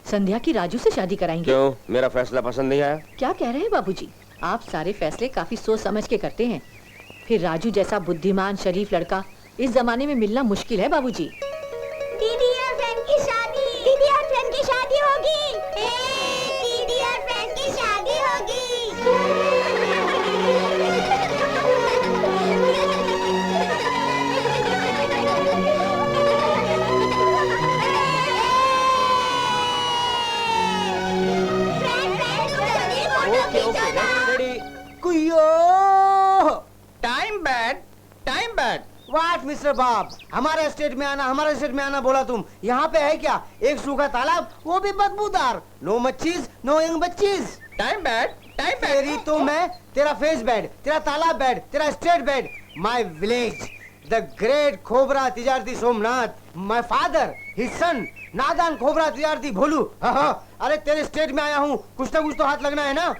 संध्या की राजू से शादी कराएंगे। क्यों, मेरा फैसला पसंद नहीं आया? क्या कह रहे हैं बाबूजी? आप सारे फैसले काफी सोच समझ के करते हैं। फिर राजू जैसा बुद्धिमान शरीफ लड़का इस जमाने में मिलना मुश्किल है बाबूजी। दीदी और फ्रेंड की शादी, दीदी और फ्रेंड की शादी होगी। दीदी और फ्रेंड की शादी होगी। Time bad. वाट मिस्टर बाप, हमारे स्टेट में आना बोला तुम। यहाँ पे है क्या? एक सूखा तालाब, वो भी बदबूदार। नो मच्छीज, नो यंग बच्चीज। Time bad. तेरी तो मैं, तेरा फेस बैड, तेरा तालाब बैड, तेरा state bad. My village, the great खोबरा तिजारती Somnath, my father, his son, नादान खोबरा तिजारती भोलू। अरे तेरे स्टेट में आया हूँ, कुछ ना कुछ तो हाथ लगना है ना।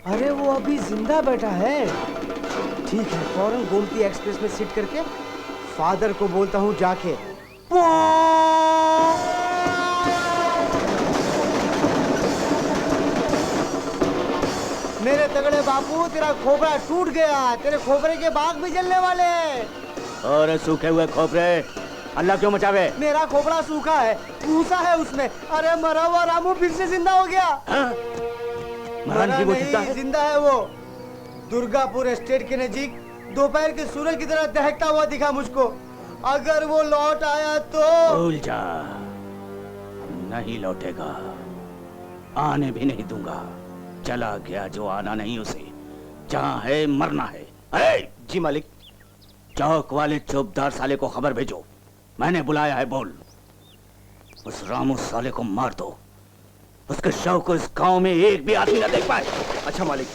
अरे वो अभी जिंदा बैठा है। ठीक है, फौरन गोमती एक्सप्रेस में सीट करके फादर को बोलता हूँ जाके। मेरे तगड़े बापू, तेरा खोपरा टूट गया। तेरे खोपरे के बाग भी जलने वाले। और सूखे हुए खोपरे अल्लाह क्यों मचावे? मेरा खोपड़ा सूखा है, भूसा है उसमें। अरे मरा हुआ रामू फिर से जिंदा हो गया। मरा नहीं, वो जिंदा है। जिंदा है वो। दुर्गापुर एस्टेट के नजीक दोपहर के सूरज की तरह दहकता हुआ दिखा मुझको। अगर वो लौट आया तो भूल जा, नहीं लौटेगा, आने भी नहीं दूंगा। चला गया जो आना नहीं उसे, जहाँ है मरना है। जी मालिक। चौक वाले चौबदार साले को खबर भेजो, मैंने बुलाया है। बोल, उस रामू साले को मार दो। उसके शव को इस गांव में एक भी आदमी न देख पाए। अच्छा मालिक।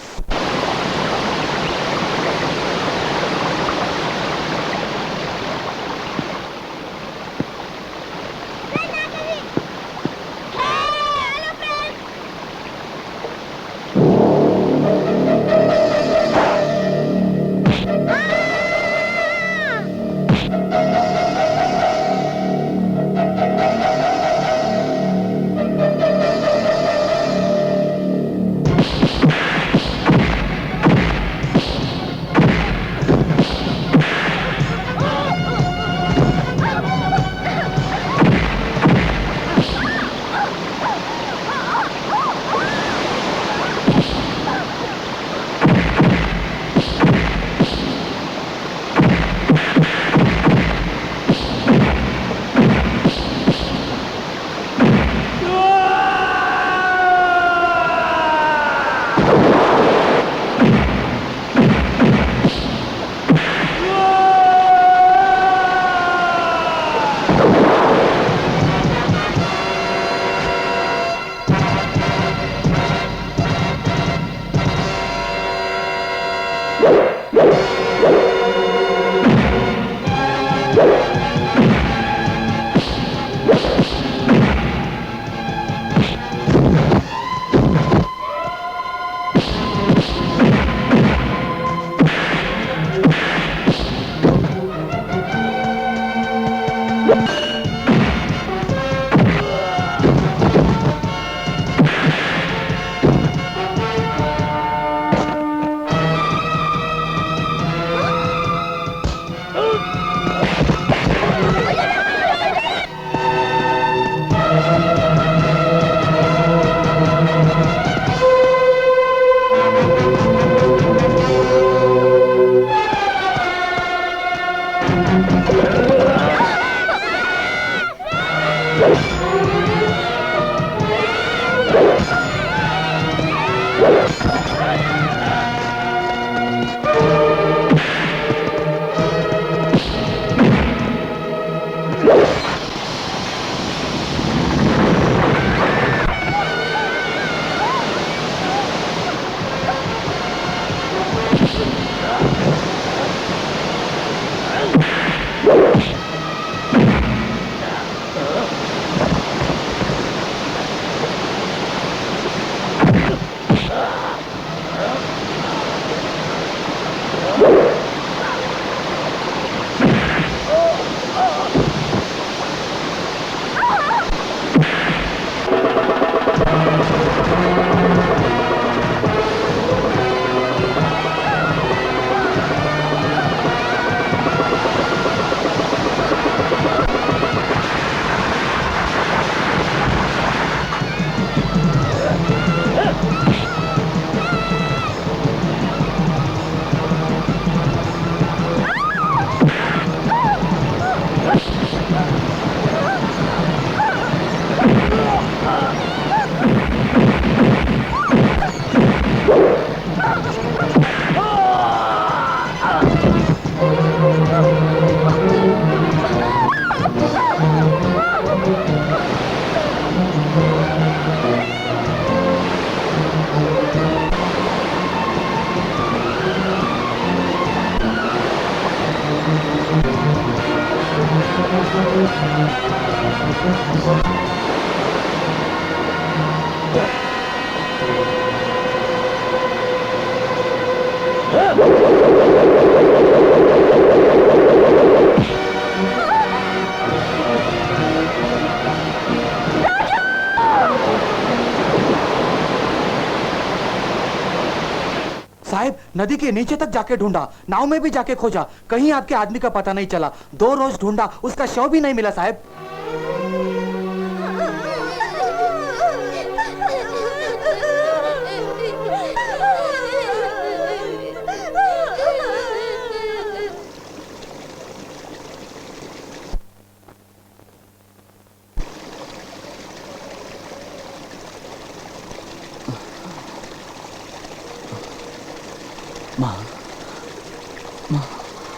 साहब, नदी के नीचे तक जाके ढूंढा, नाव में भी जाके खोजा, कहीं आपके आदमी का पता नहीं चला। 2 रोज ढूंढा, उसका शव भी नहीं मिला साहब।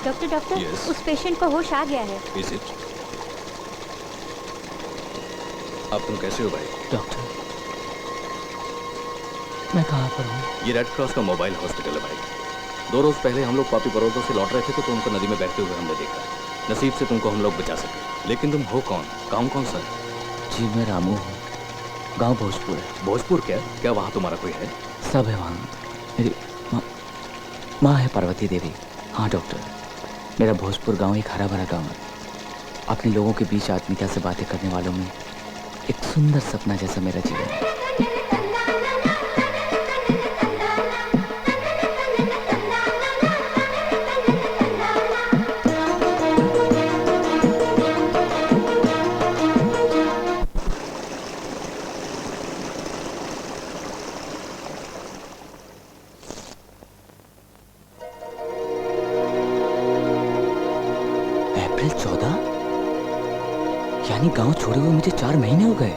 Doctor doctor, Yes. उस पेशेंट को होश आ गया है। Is it? अब तुम कैसे हो भाई? डॉक्टर, मैं कहाँ पर हूँ? ये रेड क्रॉस का मोबाइल हॉस्पिटल है भाई। 2 रोज पहले हम लोग पापी बड़ौदा से लौट रहे थे तो तुमको नदी में बहते हुए हमने देखा। नसीब से तुमको हम लोग बचा सके। लेकिन तुम हो कौन? गाँव कौन सा है? जी मैं रामू हूँ, गांव भोजपुर है। भोजपुर क्या? क्या वहाँ तुम्हारा कोई है? सब है वहाँ। मेरी माँ है पार्वती देवी। हाँ डॉक्टर, मेरा भोजपुर गांव एक हरा भरा गांव है। अपने लोगों के बीच आत्मीयता से बातें करने वालों में एक सुंदर सपना जैसा मेरा जीवन है। अप्रैल 14, यानी गांव छोड़े हुए मुझे 4 महीने हो गए।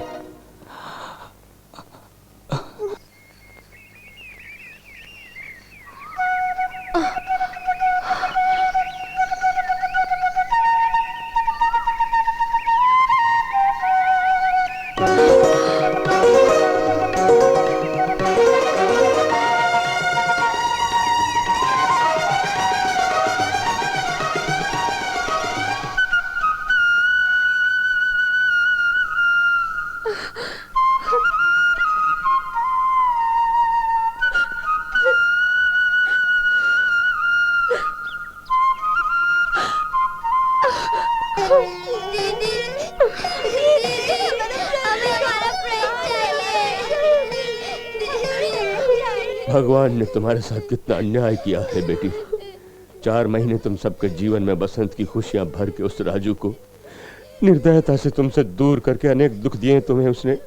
भगवान ने तुम्हारे साथ कितना अन्याय किया है बेटी। 4 महीने तुम सबके जीवन में बसंत की खुशियां भर के उस राजू को निर्दयता से तुमसे दूर करके अनेक दुख दिए तुम्हें उसने।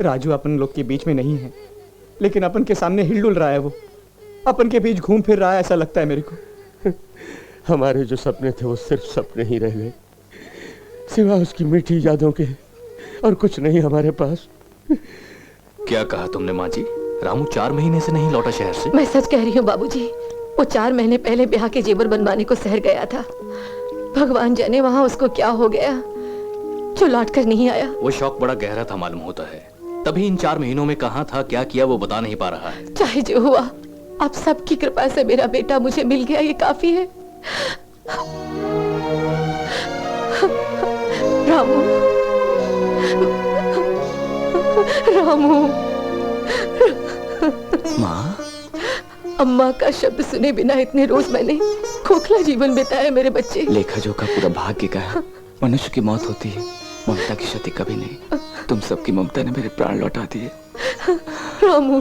राजू अपन लोग के बीच में नहीं है, लेकिन अपन के सामने हिलडुल रहा है। वो अपन के बीच घूम फिर रहा है, ऐसा लगता है मेरे को। हमारे जो सपने थे वो सिर्फ सपने ही रह गए, सिवा उसकी मीठी यादों के और कुछ नहीं हमारे पास। क्या कहा तुमने माँ जी? रामू 4 महीने से नहीं लौटा शहर से? मैं सच कह रही हूँ बाबूजी, वो 4 महीने पहले ब्याह के जेवर बनवाने को शहर गया था। भगवान जाने वहाँ उसको क्या हो गया जो लौट कर नहीं आया। वो शौक बड़ा गहरा था मालूम होता है, तभी इन 4 महीनों में कहाँ था, क्या किया वो बता नहीं पा रहा है। चाहे जो हुआ, आप सबकी कृपा से मेरा बेटा मुझे मिल गया, ये काफी है। रामू, रामू। माँ, अम्मा का शब्द सुने बिना इतने रोज मैंने खोखला जीवन बिताया मेरे बच्चे। लेखा जोखा पूरा भाग्य का है। मनुष्य की मौत होती है, ममता की क्षति कभी नहीं। तुम सबकी ममता ने मेरे प्राण लौटा दिए। रामू।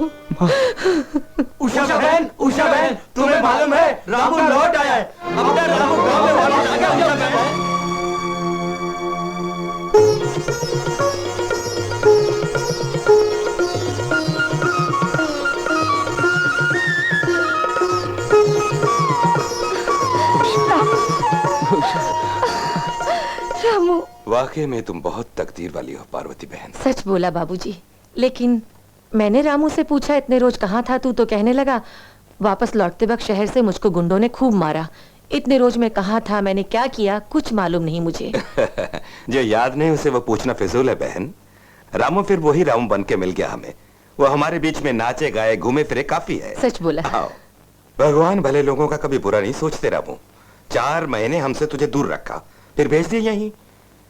उषा बहन, उषा बहन, तुम्हें मालूम है रामू लौट आया है। अपना रामू गांव में वापस आ गया। उषा बहन, रामू, वाकई में तुम बहुत तकदीर वाली हो पार्वती बहन। सच बोला बाबूजी, लेकिन मैंने रामू से पूछा इतने रोज कहाँ था तू, तो कहने लगा वापस लौटते वक्त शहर से मुझको गुंडों ने खूब मारा। इतने रोज मैं कहाँ था, मैंने क्या किया, कुछ मालूम नहीं मुझे। जो याद नहीं उसे वो पूछना फिजूल है बहन। रामू फिर वही रामू बन के मिल गया हमें। वो हमारे बीच में नाचे गाए घूमे फिरे काफी है। सच बोला। आओ, भगवान भले लोगों का कभी बुरा नहीं सोचते। रामू 4 महीने हमसे तुझे दूर रखा, फिर भेज दिया यहीं।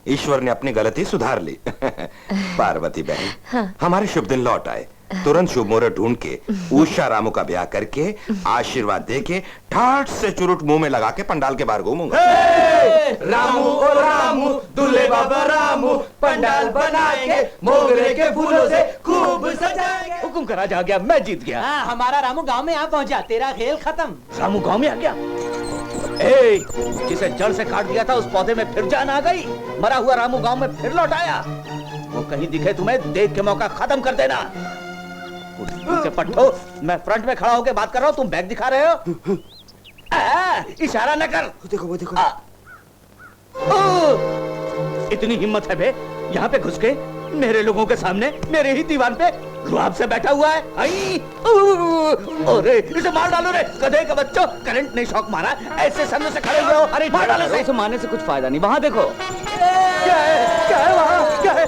ईश्वर ने अपनी गलती सुधार ली। पार्वती बहन, हाँ। हमारे शुभ दिन लौट आए। तुरंत शुभ मुहूर्त ढूंढ के उषा रामू का ब्याह करके आशीर्वाद दे के ठाट से चुरुट मुंह में लगा के पंडाल के बाहर घूमूंगा। रामू ओ रामू, दूल्हे बाबा रामू, पंडाल बनाएंगे मोगरे के फूलों से खूब सजाएंगे। हुकुम करा जा गया, मैं जीत गया। हाँ, हमारा रामू गांव में आ पहुंचा, तेरा खेल खत्म। रामू गांव में आ गया। ए, जिसे जड़ से काट दिया था उस पौधे में फिर जान आ गई। मरा हुआ रामू गांव में फिर लौट आया। वो कहीं दिखे तुम्हें, देख के मौका खत्म कर देना। कुर्सी से पट्टो, मैं फ्रंट में खड़ा होकर बात कर रहा हूँ, तुम बैग दिखा रहे हो। इशारा न कर। देखो वो देखो। इतनी हिम्मत है बे, यहाँ पे घुस के मेरे लोगों के सामने मेरे ही दीवान पे रुआब से बैठा हुआ है। अरे इसे मार डालो रे, गधे के बच्चों। करंट ने शॉक मारा, ऐसे सामने से खड़े हुए हो। अरे मार डालो इसे मारने से कुछ फायदा नहीं। वहाँ देखो, क्या है वहाँ, क्या है?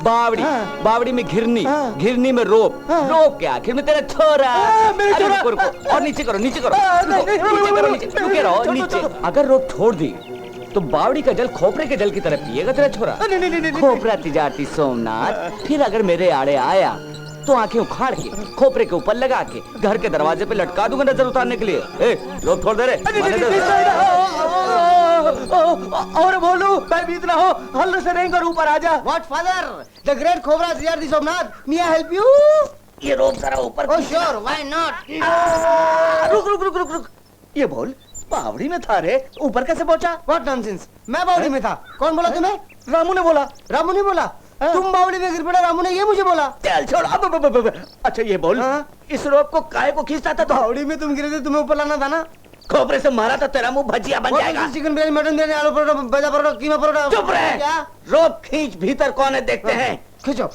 बावड़ी, बावड़ी में घिरनी, घिरनी में रोप, रोप के आखिर में तेरा छोरा। मेरा अरे छोरा। रुको, रुको, और नीचे करो, नीचे करो, नीचे करो, नीचे रुके रहो, नीचे। अगर रोप छोड़ दी तो बावड़ी का जल खोपरे के जल की तरह पिएगा तेरा छोरा। खोपरा तिजारती सोमनाथ, फिर अगर मेरे आड़े आया तो आंखें उखाड़ के खोपरे के ऊपर लगा के घर के दरवाजे पे लटका दूंगा नजर उतारने के लिए। ए, रोप छोड़ दे रे। और बोलू, मैं बीत रहा हूँ, हल्ले से नहीं कर, ऊपर आजा। What father? The great Cobra Siddharthi Somnath, may I help you? ये रोप जरा ऊपर। Oh sure, why not? रुक रुक रुक रुक रुक। ये बोल, बावड़ी में था रे, ऊपर कैसे पहुंचा? What nonsense? मैं बावड़ी में था। कौन बोला तुम्हें? रामू ने बोला। रामू ने बोला। तुम बावड़ी में गिर पड़े, रामू ने ये मुझे बोला। चल छोड़। अब अच्छा ये बोल, इस रोप को काहे को खींचता था? तो बावड़ी में तुम गिरे थे, तुम्हें ऊपर लाना था ना। खोपरे से मारा तो तेरा मुंह भजिया बन जाएगा। चिकन बिरयानी, मटन बिरयानी, आलू परोठा, भजा परोठा, कीमा परोठा। चुप रहे। क्या? रोप खींच, भीतर कौन है देखते हैं। खींचो।